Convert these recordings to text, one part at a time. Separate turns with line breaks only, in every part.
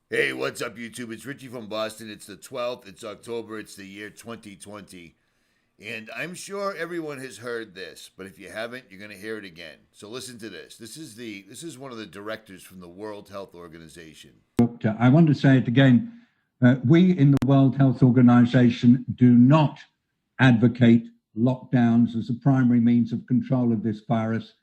Hey, what's up, YouTube? It's Richie from Boston. It's the 12th. It's October. It's the year 2020. And I'm sure everyone has heard this, but if you haven't, you're going to hear it again. So listen to this. This is one of the directors from the World Health Organization.
I want to say it again. We in the World Health Organization do not advocate lockdowns as a primary means of control of this virus.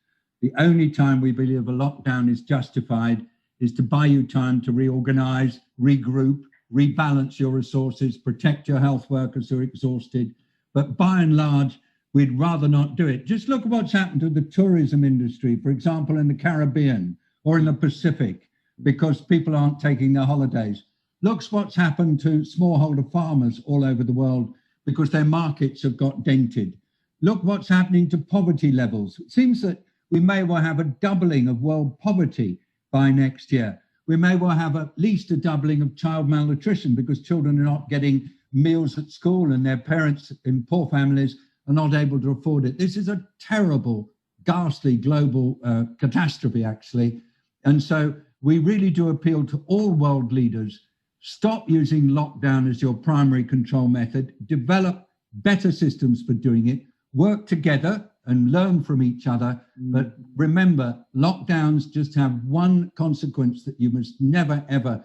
The only time we believe a lockdown is justified is to buy you time to reorganize, regroup, rebalance your resources, protect your health workers who are exhausted. But by and large, we'd rather not do it. Just look at what's happened to the tourism industry, for example, in the Caribbean or in the Pacific, because people aren't taking their holidays. Look what's happened to smallholder farmers all over the world because their markets have got dented. Look what's happening to poverty levels. It seems that we may well have a doubling of world poverty by next year. We may well have at least a doubling of child malnutrition because children are not getting meals at school and their parents in poor families are not able to afford it. This is a terrible, ghastly global catastrophe, actually. And so we really do appeal to all world leaders. Stop using lockdown as your primary control method. Develop better systems for doing it. Work together and learn from each other. But remember, lockdowns just have one consequence that you must never, ever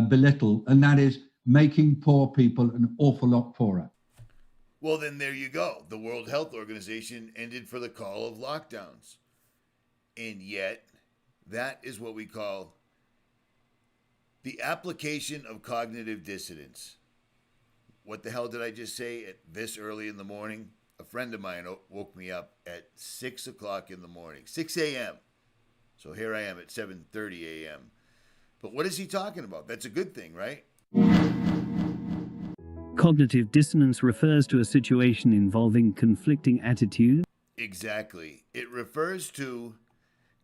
belittle, and that is making poor people an awful lot poorer.
Well, then there you go. The World Health Organization ended for the call of lockdowns. And yet, that is what we call the application of cognitive dissonance. What the hell did I just say at this early in the morning? A friend of mine woke me up at 6 o'clock in the morning, 6 a.m. So here I am at 7:30 a.m. But what is he talking about? That's a good thing, right?
Cognitive dissonance refers to a situation involving conflicting attitudes.
Exactly. It refers to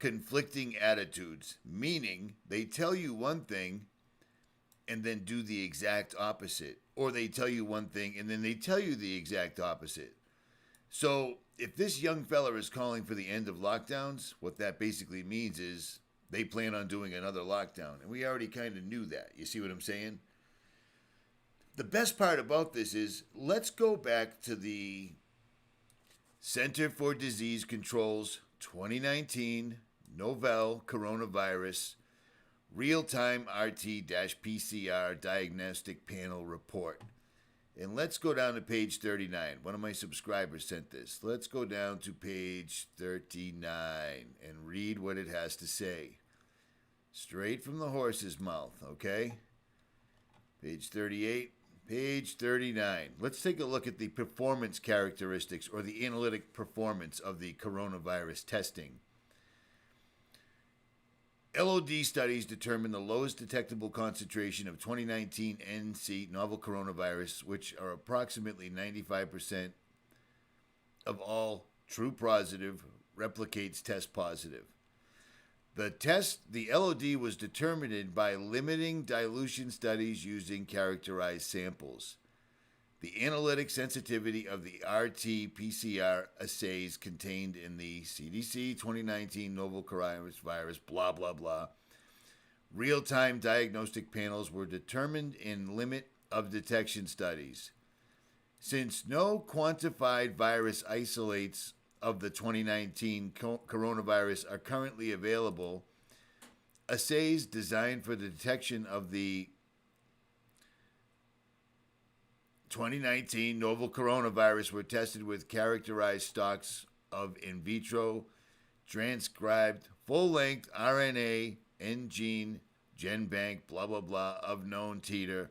conflicting attitudes, meaning they tell you one thing and then do the exact opposite. Or they tell you one thing and then they tell you the exact opposite. So if this young fella is calling for the end of lockdowns, what that basically means is they plan on doing another lockdown. And we already kind of knew that. You see what I'm saying? The best part about this is let's go back to the Center for Disease Control's 2019 novel coronavirus real-time RT-PCR diagnostic panel report. And let's go down to page 39. One of my subscribers sent this. Let's go down to page 39 and read what it has to say. Straight from the horse's mouth, okay? Page 38, page 39. Let's take a look at the performance characteristics or the analytic performance of the coronavirus testing. LOD studies determine the lowest detectable concentration of 2019 NC novel coronavirus, which are approximately 95% of all true positive replicates test positive. The LOD was determined by limiting dilution studies using characterized samples. The analytic sensitivity of the RT-PCR assays contained in the CDC 2019 novel coronavirus, blah, blah, blah. Real-time diagnostic panels were determined in limit of detection studies. Since no quantified virus isolates of the 2019 coronavirus are currently available, assays designed for the detection of the 2019 novel coronavirus were tested with characterized stocks of in vitro transcribed full-length RNA and gene GenBank blah blah blah of known titer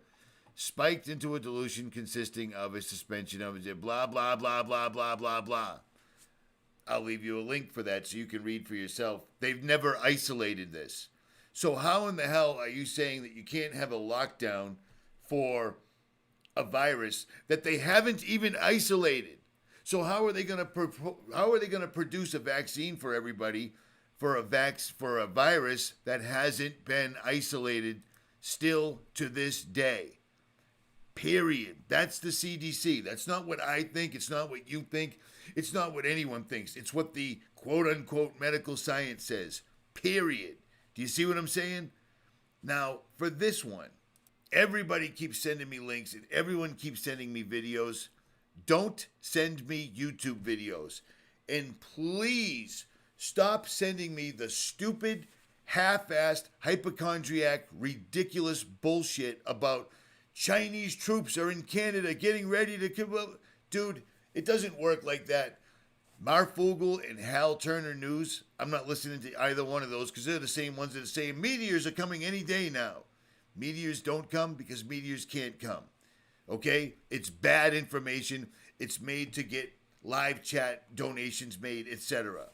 spiked into a dilution consisting of a suspension of blah blah blah blah blah blah blah. I'll leave you a link for that so you can read for yourself. They've never isolated this. So how in the hell are you saying that you can't have a lockdown for a virus that they haven't even isolated? So how are they going to produce a vaccine for everybody for a virus that hasn't been isolated still to this day? Period. That's the CDC. That's not what I think. It's not what you think. It's not what anyone thinks. It's what the quote unquote medical science says. Period. Do you see what I'm saying? Now, for this one, everybody keeps sending me links and everyone keeps sending me videos. Don't send me YouTube videos. And please stop sending me the stupid, half-assed, hypochondriac, ridiculous bullshit about Chinese troops are in Canada getting ready to come. Dude, it doesn't work like that. Marfugel and Hal Turner News, I'm not listening to either one of those because they're the same ones that are saying meteors are coming any day now. Meteors don't come because meteors can't come. Okay? It's bad information. It's made to get live chat donations made, etc.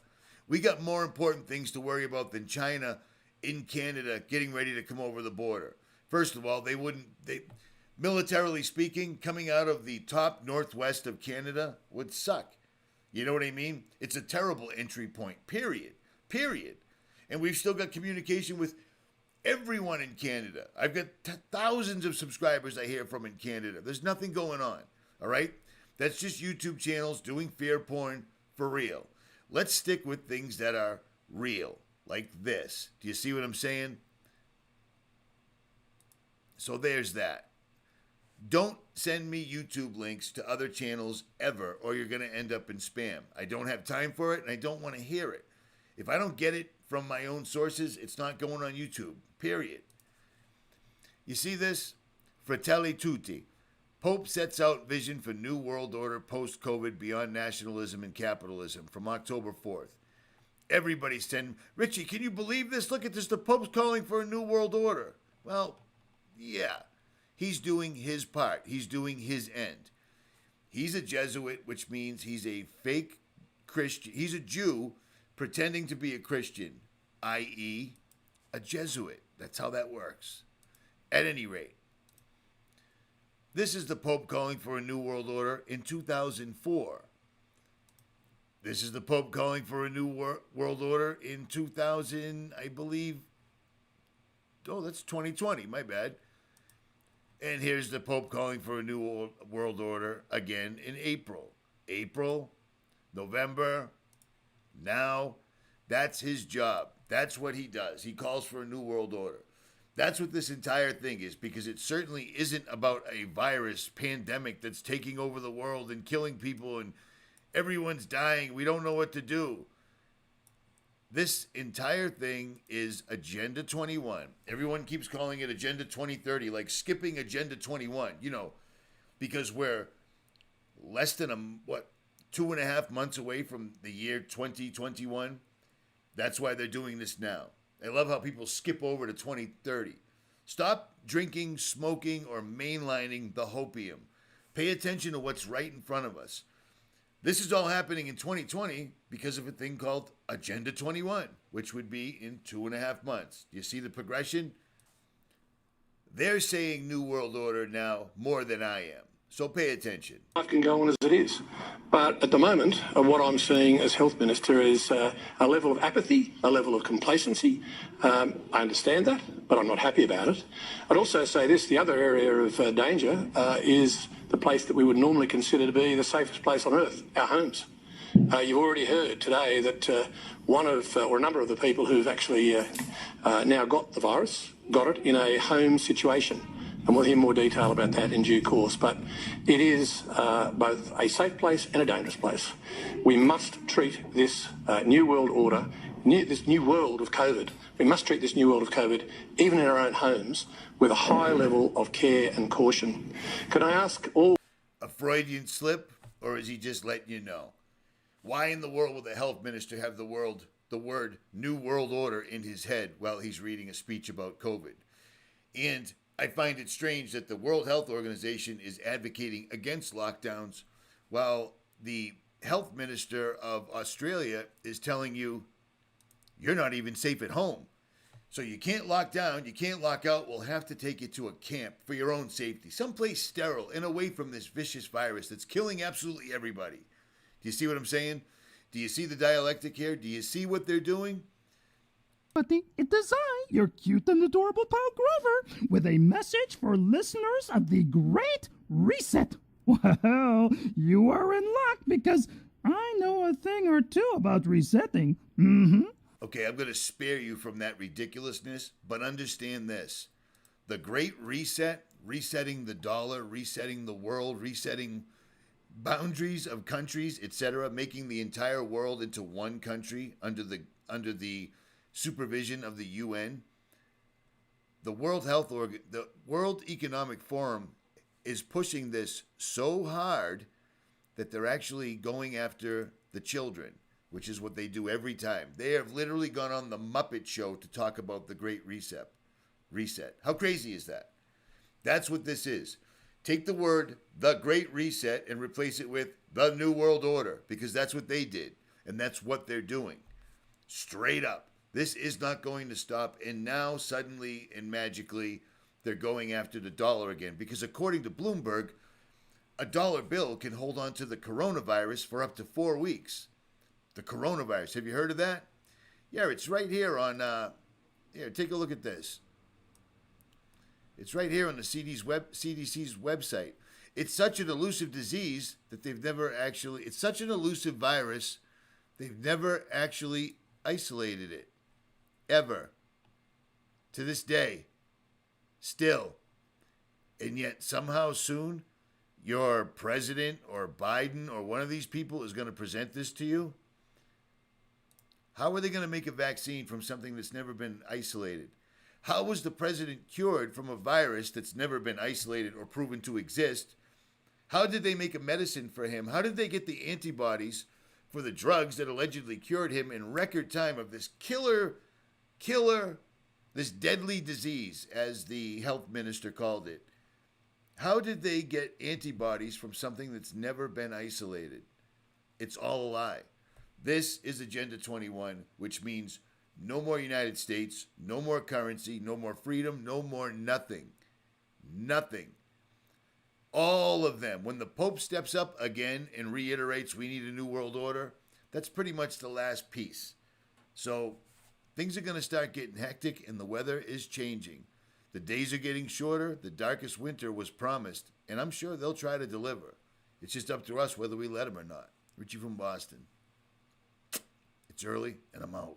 We got more important things to worry about than China in Canada getting ready to come over the border. First of all, militarily speaking, coming out of the top northwest of Canada would suck. You know what I mean? It's a terrible entry point, period. And we've still got communication with everyone in Canada. I've got thousands of subscribers I hear from in Canada. There's nothing going on, all right? That's just YouTube channels doing fear porn for real. Let's stick with things that are real, like this. Do you see what I'm saying? So there's that. Don't send me YouTube links to other channels ever, or you're going to end up in spam. I don't have time for it, and I don't want to hear it. If I don't get it from my own sources, it's not going on YouTube, period. You see this? Fratelli Tutti. Pope sets out vision for New World Order post-COVID beyond nationalism and capitalism from October 4th. Everybody's saying, Richie, can you believe this? Look at this. The Pope's calling for a New World Order. Well, yeah. He's doing his part. He's doing his end. He's a Jesuit, which means he's a fake Christian. He's a Jew pretending to be a Christian, i.e., a Jesuit. That's how that works. At any rate, this is the Pope calling for a New World Order in 2004. This is the Pope calling for a New World Order in 2000, I believe. Oh, that's 2020. My bad. And here's the Pope calling for a new world order again in April. April, November, now. That's his job. That's what he does. He calls for a new world order. That's what this entire thing is, because it certainly isn't about a virus pandemic that's taking over the world and killing people and everyone's dying. We don't know what to do. This entire thing is Agenda 21. Everyone keeps calling it Agenda 2030, like skipping Agenda 21, because we're less than 2.5 months away from the year 2021. That's why they're doing this now. I love how people skip over to 2030. Stop drinking, smoking, or mainlining the hopium. Pay attention to what's right in front of us. This is all happening in 2020 because of a thing called Agenda 21, which would be in 2.5 months. Do you see the progression? They're saying New World Order now more than I am. So pay attention.
Life can go on as it is. But at the moment, what I'm seeing as Health Minister is a level of apathy, a level of complacency. I understand that, but I'm not happy about it. I'd also say this, the other area of danger is the place that we would normally consider to be the safest place on earth, our homes. You've already heard today that one of, or a number of the people who've actually now got the virus, got it in a home situation. And we'll hear more detail about that in due course. But it is both a safe place and a dangerous place. We must treat this new world order, this new world of COVID, we must treat this new world of COVID, even in our own homes, with a high level of care and caution. Can I ask all...
A Freudian slip, or is he just letting you know? Why in the world will the health minister have the word New World Order in his head while he's reading a speech about COVID? And I find it strange that the World Health Organization is advocating against lockdowns while the health minister of Australia is telling you you're not even safe at home. So you can't lock down, you can't lock out, we'll have to take you to a camp for your own safety, someplace sterile and away from this vicious virus that's killing absolutely everybody. Do you see what I'm saying? Do you see the dialectic here? Do you see what they're doing?
But it is I, your cute and adorable pal Grover, with a message for listeners of the Great Reset. Well, you are in luck because I know a thing or two about resetting.
Okay, I'm going to spare you from that ridiculousness, but understand this. The Great Reset, resetting the dollar, resetting the world, resetting boundaries of countries, etc., making the entire world into one country under the supervision of the UN. The World Economic Forum is pushing this so hard that they're actually going after the children, which is what they do every time. They have literally gone on the Muppet Show to talk about the Great Reset. How crazy is that? That's what this is. Take the word the Great Reset and replace it with the New World Order, because that's what they did, and that's what they're doing. Straight up. This is not going to stop, and now suddenly and magically they're going after the dollar again, because according to Bloomberg, a dollar bill can hold on to the coronavirus for up to 4 weeks. The coronavirus, have you heard of that? Yeah, it's right here on, here, take a look at this. It's right here on the CDC's website. It's such an elusive disease that it's such an elusive virus, they've never actually isolated it. Ever. To this day. Still. And yet somehow soon, your president or Biden or one of these people is going to present this to you. How are they going to make a vaccine from something that's never been isolated? How was the president cured from a virus that's never been isolated or proven to exist? How did they make a medicine for him? How did they get the antibodies for the drugs that allegedly cured him in record time of this killer, this deadly disease, as the health minister called it? How did they get antibodies from something that's never been isolated? It's all a lie. This is Agenda 21, which means no more United States, no more currency, no more freedom, no more nothing. Nothing. All of them. When the Pope steps up again and reiterates we need a new world order, that's pretty much the last piece. So things are going to start getting hectic and the weather is changing. The days are getting shorter. The darkest winter was promised, and I'm sure they'll try to deliver. It's just up to us whether we let them or not. Richie from Boston. It's early, and I'm out.